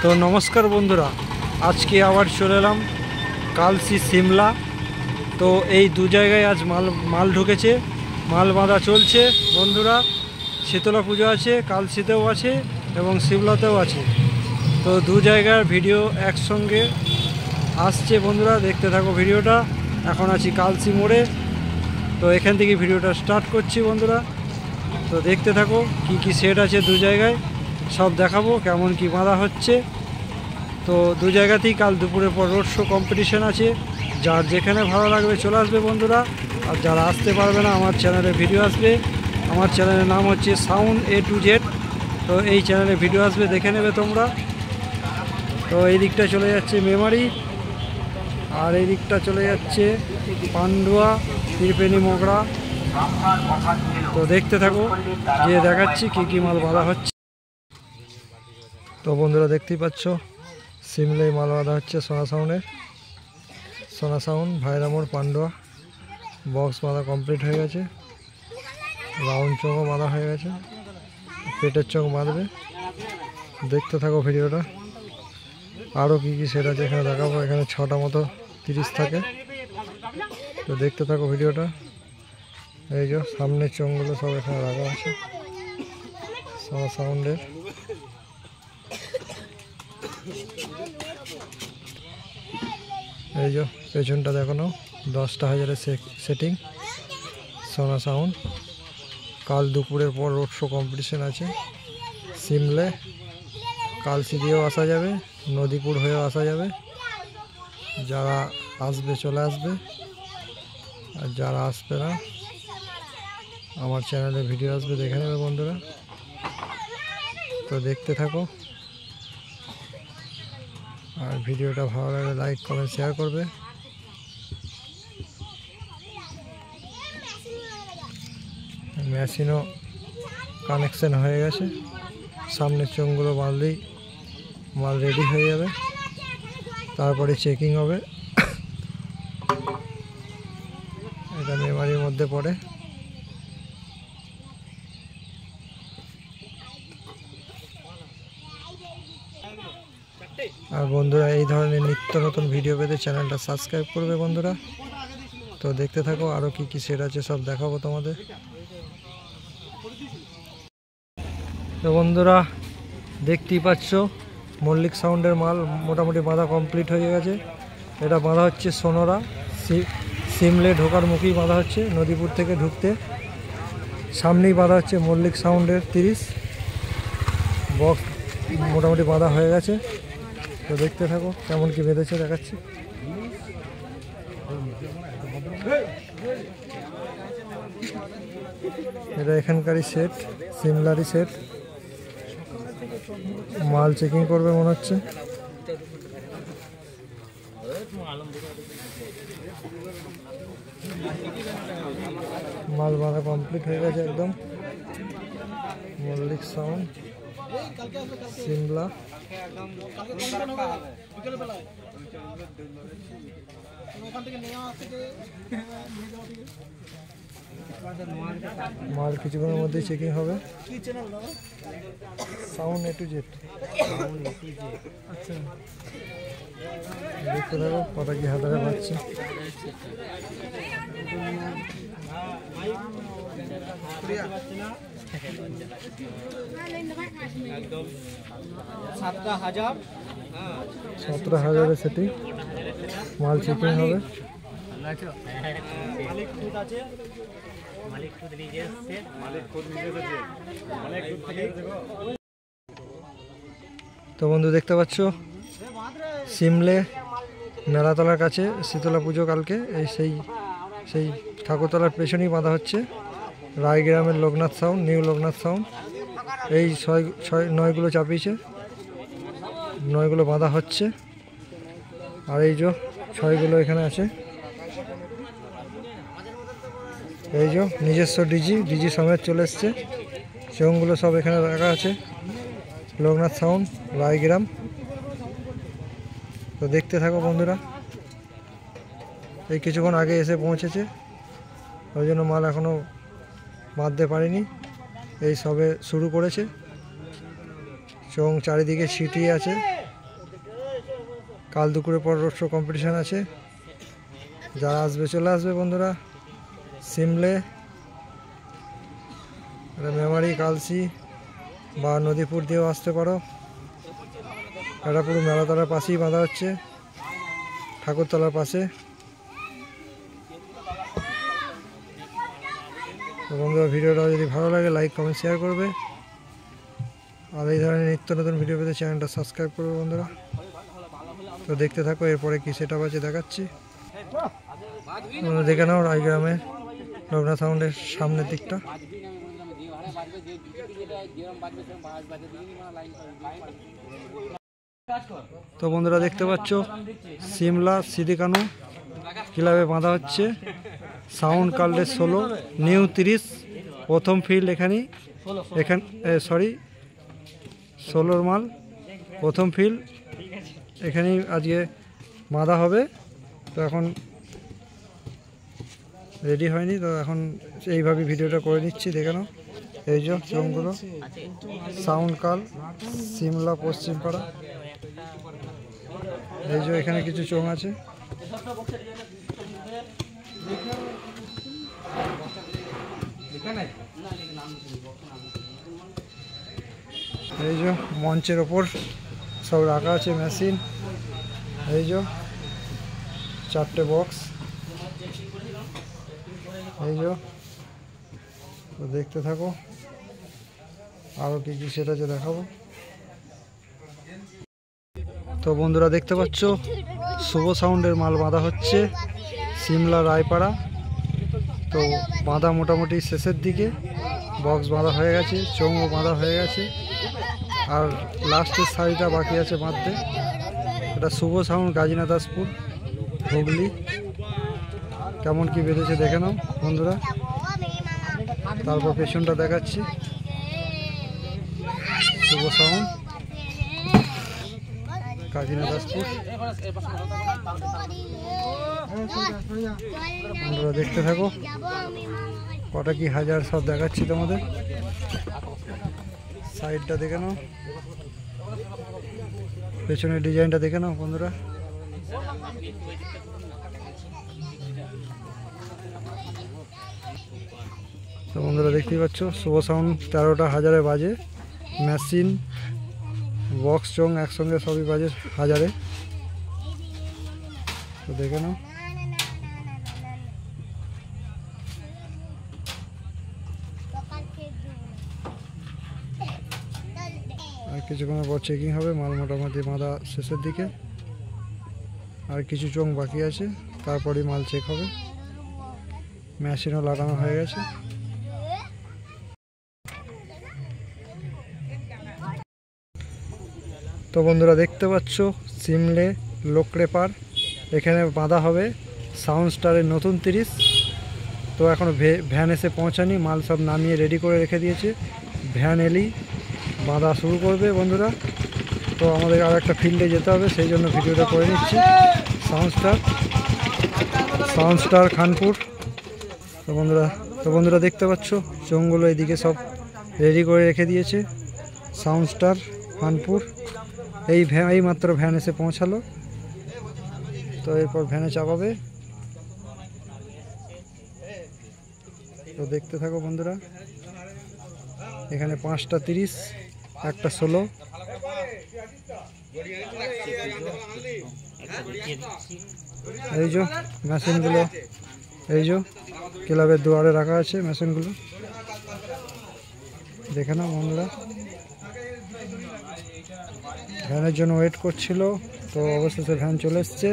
তো নমস্কার বন্ধুরা, আজকে আবার চলে এলাম কালসি সিমলা। তো এই দু জায়গায় আজ মাল ঢুকেছে, মাল বাঁধা চলছে বন্ধুরা। শীতলা পুজো আছে, কালসিতেও আছে এবং সিমলাতেও আছে। তো দু জায়গার ভিডিও একসঙ্গে আসছে বন্ধুরা, দেখতে থাকো ভিডিওটা। এখন আছি কালসি মোড়ে, তো এখান থেকে ভিডিওটা স্টার্ট করছি বন্ধুরা। তো দেখতে থাকো কি কি সেট আছে দু জায়গায়, সব দেখাবো কেমন কি বাঁধা হচ্ছে। তো দু জায়গাতেই কাল দুপুরের পর রোড শো কম্পিটিশান আছে। যার যেখানে ভালো লাগবে চলে আসবে বন্ধুরা, আর যারা আসতে পারবে না আমার চ্যানেলে ভিডিও আসবে। আমার চ্যানেলের নাম হচ্ছে সাউন্ড A to Z। তো এই চ্যানেলে ভিডিও আসবে, দেখে নেবে তোমরা। তো এই দিকটা চলে যাচ্ছে মেমারি, আর এই দিকটা চলে যাচ্ছে পান্ডুয়া, ত্রিবেণী, মগরা। তো দেখতে থাকো, যে দেখাচ্ছি কী কী মাল বাঁধা হচ্ছে। তো বন্ধুরা দেখতেই পাচ্ছ, সিমলাই মাল বাঁধা হচ্ছে সোনা সাউন্ড ভাইরামোড় পান্ডুয়া। বক্স বাঁধা কমপ্লিট হয়ে গেছে, রাউন্ড চোখও বাঁধা হয়ে গেছে, পেটের চোখ বাঁধবে। দেখতে থাকো ভিডিওটা, আরও কী কী সেট আছে এখানে দেখাবো। এখানে 6টা মতো 30 থাকে। তো দেখতে থাকো ভিডিওটা। এই যে সামনের চোখগুলো সব এখানে রাখা আছে সোনা সাউন্ডের। এই যে পেছনটা দেখানো 10টা হাজারের সেটিং সোনা সাউন্ড। কাল দুপুরের পর রোড শো কম্পিটিশান আছে সিমলে। কালসি দিয়েও আসা যাবে, নদীপুর হয়েও আসা যাবে। যারা আসবে চলে আসবে, আর যারা আসবে না আমার চ্যানেলে ভিডিও আসবে, দেখে নেবে বন্ধুরা। তো দেখতে থাকো, আর ভিডিওটা ভালো লাগলে লাইক কমেন্ট শেয়ার করবে। মেশিনও কানেকশন হয়ে গেছে, সামনের চোঙগুলো বাঁধলেই মাল রেডি হয়ে যাবে, তারপরে চেকিং হবে। এটা মেমারির মধ্যে পড়ে। আর বন্ধুরা এই ধরনের নিত্য নতুন ভিডিও পেতে চ্যানেলটা সাবস্ক্রাইব করবে বন্ধুরা। তো দেখতে থাকো, আরও কি কি সেট আছে সব দেখাবো তোমাদের। তো বন্ধুরা দেখতেই পাচ্ছ, মল্লিক সাউন্ডের মাল মোটামুটি বাঁধা কমপ্লিট হয়ে গেছে। এটা বাঁধা হচ্ছে সোনরা, সিমলে ঢোকার মুখেই বাঁধা হচ্ছে। নদীপুর থেকে ঢুকতে সামনেই বাঁধা হচ্ছে মল্লিক সাউন্ডের 30 বক্স, মোটামুটি বাঁধা হয়ে গেছে। তো দেখতে থাকো কেমন কি বেঁধেছে, দেখাচ্ছি। এটা এখানকারই সেট, সিমলারই সেট। মাল চেকিং করবে মনে হচ্ছে। মাল বাঁধা কমপ্লিট হয়ে গেছে একদম। মল্লিক সাউন্ড সিমলা। মাল কিছুক্ষণের মধ্যেই চেকিং হবে। Sound A to Z। আচ্ছা, দেখতে থাকো কটা কি হাতারে পাচ্ছে। একদম 17,000 17,000-এর সেটিং, মাল চেকিং হবে। তো বন্ধু দেখতে পাচ্ছ, সিমলে মেলাতলার কাছে শীতলা পুজো কালকে, এই সেই ঠাকুরতলার পেছনেই বাঁধা হচ্ছে। রায়গ্রামের Loknath sound, new Loknath sound. এই 9গুলো চাপিয়েছে, 9গুলো বাঁধা হচ্ছে। আর এই যে 6গুলো এখানে আছে। এই যে নিজস্ব ডিজি সমেত চলে এসছে। চোঙগুলো সব এখানে রাখা আছে, লোকনাথ সাউন্ড, রায়গ্রাম। তো দেখতে থাকো বন্ধুরা। এই কিছুক্ষণ আগে এসে পৌঁছেছে, ওই জন্য মাল এখনও বাঁধতে পারিনি, এই সবে শুরু করেছে। চোঙ চারিদিকে ছিটিয়ে আছে, কাল দুপুরে পর রোড শো কম্পিটিশান আছে, যারা আসবে চলে আসবে বন্ধুরা। সিমলে, মেমারি, কালসি বা নদীপুর দিয়েও আসতে পারো। এটা পুরো মেলাতলার পাশেই বাঁধা হচ্ছে, ঠাকুরতলার পাশে। তো বন্ধুরা, ভিডিওটা যদি ভালো লাগে লাইক কমেন্ট শেয়ার করবে, আর এই ধরনের নিত্য নতুন ভিডিও পেতে চ্যানেলটা সাবস্ক্রাইব করবে বন্ধুরা। তো দেখতে থাকো এরপরে কি সেট আপ আছে দেখাচ্ছি। দেখে নাও রায়গ্রামের লোকনাথ সাউন্ডের সামনের দিকটা। তো বন্ধুরা দেখতে পাচ্ছ সিমলা সিদিকানু ক্লাবে বাঁধা হচ্ছে সাউন্ড কার্ডের 16 নিউ 30 প্রথম ফিল্ড এখানে 16 মাল প্রথম ফিল্ড এখানেই আজকে বাঁধা হবে। তো এখন রেডি হয়নি, তো এখন এইভাবে ভিডিওটা করে নিচ্ছি, দেখে নাও। এই যে চোঙগুলো সাউন্ড কাল সিমলা পশ্চিমপাড়া। এই যে এখানে কিছু চোঙ আছে। এই যে মঞ্চের ওপর সব রাখা আছে মেশিন। এই যে 4টে বক্স। এই যে তো দেখতে থাকো, আরও কি কি সেটা যে দেখাবো। তো বন্ধুরা দেখতে পাচ্ছ শুভ সাউন্ডের মাল বাঁধা হচ্ছে সিমলা রায়পাড়া। তো বাঁধা মোটামুটি শেষের দিকে, বক্স বাঁধা হয়ে গেছে, চোঙও বাঁধা হয়ে গেছে, আর লাস্টের শাড়িটা বাকি আছে বাঁধতে। এটা শুভ সাউন্ড গাজীনা দাসপুর হুগলি। কেমন কি বেঁধেছে দেখে নাও বন্ধুরা। তারপর পেছনটা দেখাচ্ছি, শুভ সাউন্ড গাজীনা দাসপুর। বন্ধুরা দেখতে থাকো, কটা কি হাজার সব দেখাচ্ছি তোমাদের। সাইডটা দেখে নাও, পেছনের ডিজাইনটা দেখে নাও বন্ধুরা। তো বন্ধুরা দেখতেই পাচ্ছ শুভ সাউন্ড 13টা হাজারে বাজে, মেশিন বক্স চোং একসঙ্গে সবই বাজে হাজারে। তো দেখে নাও। আর কিছুক্ষণ পর চেকিং হবে, মাল মোটামুটি বাঁধা শেষের দিকে, আর কিছু চোং বাকি আছে, তারপরেই মাল চেক হবে। মেশিনও লাগানো হয়ে গেছে। তো বন্ধুরা দেখতে পাচ্ছ সিমলে লোকড়েপাড়, এখানে বাঁধা হবে সাউন্ড স্টারের নতুন 30। তো এখনও ভ্যান এসে পৌঁছানি, মাল সব নামিয়ে রেডি করে রেখে দিয়েছে, ভ্যান এলেই বাঁধা শুরু করবে বন্ধুরা। তো আমাদের আর একটা ফিল্ডে যেতে হবে, সেই জন্য ভিডিওটা করে নিচ্ছি। Sound star Khanpur. তো বন্ধুরা দেখতে পাচ্ছ চোঙগুলো এদিকে সব রেডি করে রেখে দিয়েছে সাউন্ড স্টার খানপুর। এই মাত্র ভ্যান এসে পৌঁছালো, তো এরপর ভ্যানে চাপাবে। তো দেখতে থাকো বন্ধুরা, এখানে 5টা 30, একটা 16। এই যে মেশিনগুলো, এই যে ক্লাবের দুয়ারে রাখা আছে মেশিনগুলো, দেখে নাও বন্ধুরা। ভ্যানের জন্য ওয়েট করছিল, তো অবশেষে ভ্যান চলে এসছে।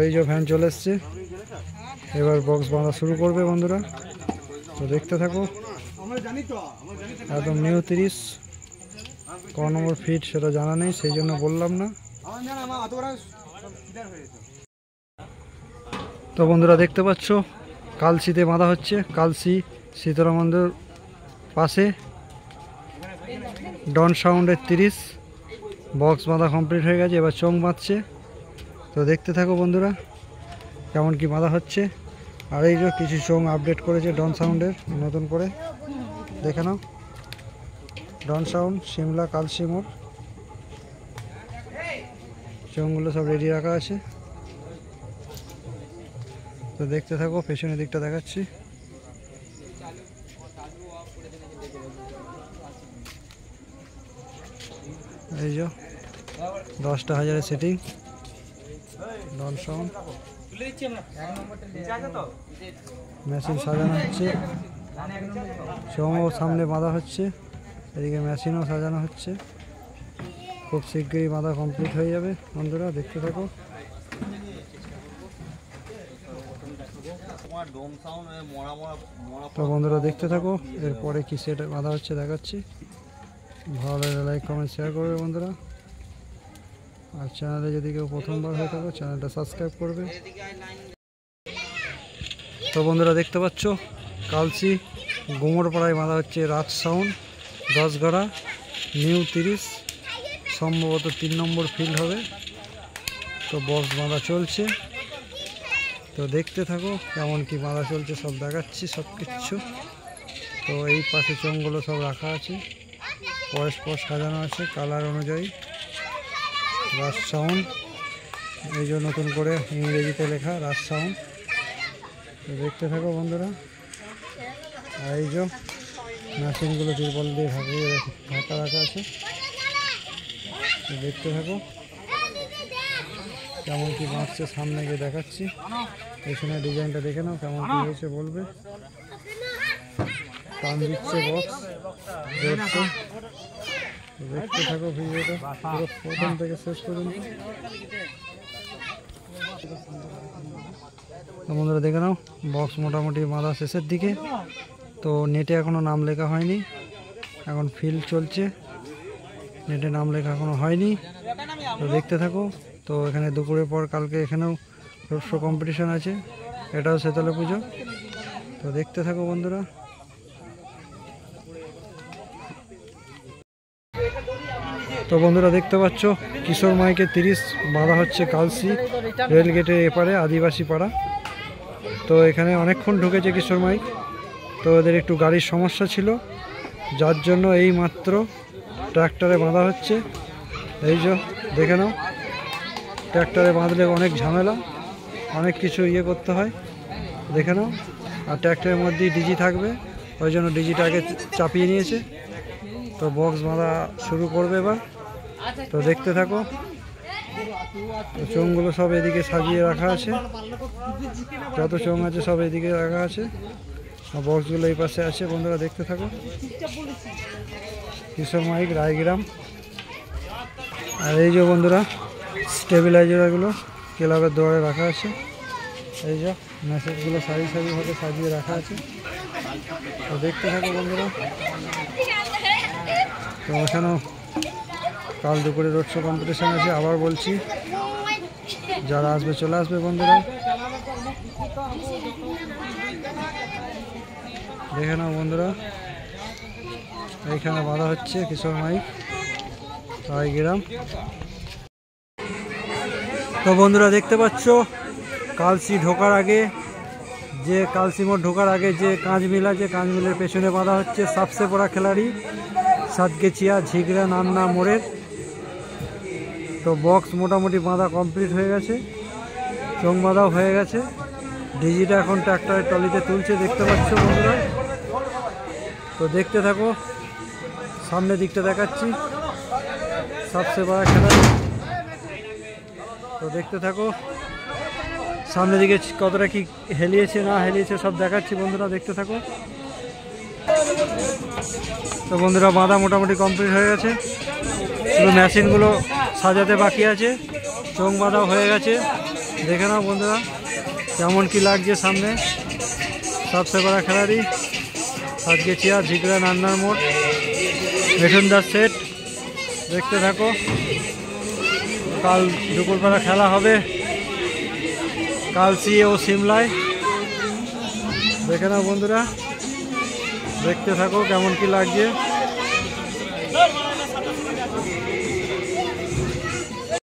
এই যে ভ্যান চলে এসছে, এবার বক্স বাঁধা শুরু করবে বন্ধুরা। তো দেখতে থাকো, একদম নিউ 30। ক নম্বর ফিট সেটা জানা নেই, সেই জন্য বললাম না। তো বন্ধুরা দেখতে পাচ্ছ কালসিতে বাঁধা হচ্ছে, কালসি শীতলা মন্দির পাশে ডন সাউন্ডের 30 বক্স বাঁধা কমপ্লিট হয়ে গেছে, এবার চোঙ বাঁধছে। তো দেখতে থাকো বন্ধুরা কেমন কি বাঁধা হচ্ছে। আর এই যে কিছু চোঙ আপডেট করেছে ডন সাউন্ডের নতুন করে, দেখে নাও। ডন সাউন্ড সিমলা কালসি মোড় চোঙগুলো সব রেডি রাখা আছে। তো দেখতে থাকো, পেছনের দিকটা দেখাচ্ছি। এই যে 10,000 সেটিং ডল সাউন্ড। মেশিন সাজানো হচ্ছে, চোঙও সামনে বাঁধা হচ্ছে, এদিকে মেশিনও সাজানো হচ্ছে। খুব শীঘ্রই বাঁধা কমপ্লিট হয়ে যাবে বন্ধুরা, দেখতে থাকো। তো বন্ধুরা দেখতে থাকো, এরপরে কি সেট বাঁধা হচ্ছে দেখাচ্ছি। ভালো লাগলে লাইক কমেন্ট শেয়ার করবে বন্ধুরা। আর চ্যানেলে যদি কেউ প্রথমবার হয়ে থাকো চ্যানেলটা সাবস্ক্রাইব করবে। তো বন্ধুরা দেখতে পাচ্ছ কালসি গোমরপাড়ায় বাঁধা হচ্ছে রাজ সাউন্ড 10 গড়া নিউ 30, সম্ভবত 3 নম্বর ফিল্ড হবে। তো বক্স বাঁধা চলছে, তো দেখতে থাকো কেমন কি বাঁধা চলছে, সব দেখাচ্ছি সব কিছু। তো এই পাশে চোঙগুলো সব রাখা আছে, পরস্পর সাজানো আছে কালার অনুযায়ী। রাজ সাউন্ড, এই যে নতুন করে ইংরেজিতে লেখা রাজ সাউন্ড। তো দেখতে থাকো বন্ধুরা। আর এই যে মেশিনগুলো তিরপল দিয়ে ঢাকা রাখা আছে, তো দেখতে থাকো কেমন কি বাঁচছে, সামনে গিয়ে দেখাচ্ছি। পেছনের ডিজাইনটা দেখে নাও কেমন কি হয়েছে বলবে। টান দিচ্ছে বক্স, দেখতে থাকো ভিডিওটা পুরো প্রথম থেকে শেষ পর্যন্ত। বন্ধুরা দেখে নাও বক্স মোটামুটি বাঁধা শেষের দিকে। তো নেটে এখনও নাম লেখা হয়নি, এখন ফিল্ড চলছে, নেটে নাম লেখা এখনও হয়নি। তো দেখতে থাকো। তো এখানে দুপুরের পর কালকে এখানেও রোড শো কম্পিটিশান আছে, এটাও শীতলা পুজো। তো দেখতে থাকো বন্ধুরা। তো বন্ধুরা দেখতে পাচ্ছ কিশোর মাইকে 30 বাঁধা হচ্ছে কালসি রেলগেটের এপারে আদিবাসী পাড়া। তো এখানে অনেকক্ষণ ঢুকেছে কিশোর মাইক, তো ওদের একটু গাড়ির সমস্যা ছিল, যার জন্য এই মাত্র ট্র্যাক্টরে বাঁধা হচ্ছে। এই যে দেখে নাও, ট্র্যাক্টরে বাঁধলে অনেক ঝামেলা, অনেক কিছু করতে হয়, দেখে নাও। আর ট্র্যাক্টরের মধ্যেই ডিজি থাকবে, ওই জন্য ডিজিটা আগে চাপিয়ে নিয়েছে। তো বক্স বাঁধা শুরু করবে এবার, তো দেখতে থাকো। চোঙগুলো সব এদিকে সাজিয়ে রাখা আছে, যত চোঙ আছে সব এদিকে রাখা আছে, আর বক্সগুলো এই পাশে আছে। বন্ধুরা দেখতে থাকো। কিশোর মাইক রায়গ্রাম। আর এই যে বন্ধুরা স্টেবিলাইজারগুলো ক্লাবের দোয়ারে রাখা আছে, এই যে মেসেজগুলো সারি সারিভাবে সাজিয়ে রাখা আছে। তো দেখতে থাকো বন্ধুরা। তো এখানেও কাল দুপুরে রোড শো কম্পিটিশান আছে, আবার বলছি যারা আসবে চলে আসবে বন্ধুরা। দেখে নাও বন্ধুরা, এইখানে বাঁধা হচ্ছে কিশোর মাইক রায়গ্রাম। তো বন্ধুরা দেখতে পাচ্ছ কালসি ঢোকার আগে, যে কালসি মোড় ঢোকার আগে যে কাঁচ মিল আছে, কাঁচ মিলের পেছনে বাঁধা হচ্ছে সবচেয়ে বড় খেলাড়ি সাতগেছিয়া ঝিগড়া নান্না মোড়ের। তো বক্স মোটামুটি বাঁধা কমপ্লিট হয়ে গেছে, চোঙ বাঁধাও হয়ে গেছে, ডিজিটা এখন ট্র্যাক্টরের টলিতে তুলছে, দেখতে পাচ্ছ বন্ধুরা। তো দেখতে থাকো, সামনের দিকটা দেখাচ্ছি সবচেয়ে বড় খেলাড়ি। তো দেখতে থাকো সামনের দিকে কতটা কি হেলিয়েছে না হেলিয়েছে সব দেখাচ্ছি বন্ধুরা, দেখতে থাকো। তো বন্ধুরা বাঁধা মোটামুটি কমপ্লিট হয়ে গেছে, শুধু মেশিনগুলো সাজাতে বাকি আছে, চোঙ বাঁধাও হয়ে গেছে। দেখে নাও বন্ধুরা কেমন কি লাগছে সামনে। সবচেয়ে বড় খেলাড়ি সাতগেছিয়া ঝিগড়া নান্নার মোড় মেঠুনদার সেট, দেখতে থাকো। কাল দুপুরবেলা খেলা হবে কালসি ও সিমলায়, দেখে নাও বন্ধুরা, দেখতে থাকো কেমন কি লাগছে।